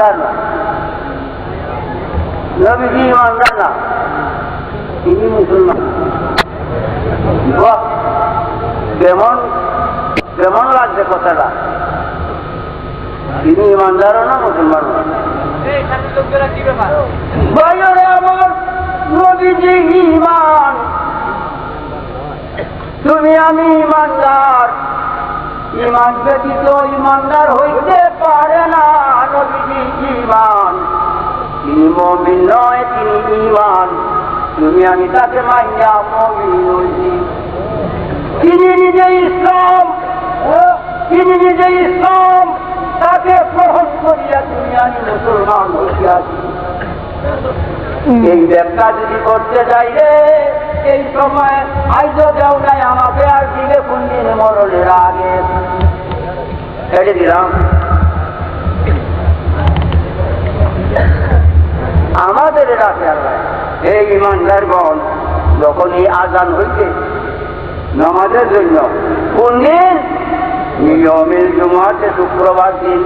ইমানদার না, নবীজি ইমানদার না, তিনি মুসলমান। কেমন কেমন লাগছে কথাটা? তিনি ইমানদারও না, মুসলমানও না। আমার নবীজি ইমান, তুমি আমি ইমানদার, ইমান ব্যতীত ইমানদার হইতে পারে না। নবীজি ইমান, তিনি মুমিন নয়, তিনি ইমান, তুমি আমি তাকে মাইয়া মুমিন হইছি। তিনি নিজে ইসলাম, তিনি নিজে ইসলাম, তাকে গ্রহণ করিয়া তুমি আমি মুসলমান হইয়াছি। এই ব্যাখ্যা যদি করতে যাই রে, এই সময় আইজ দেও নাই আমাকে, আর দিলে কোন দিন মরণের আগে ছেড়ে দিলাম। আমাদের রাতে আল্লাহ এই ইমানদারগণ যখনই আজান হইতে নামাজের জন্য কোন দিন? নিয়মিল জুমাতে শুক্রবার দিন।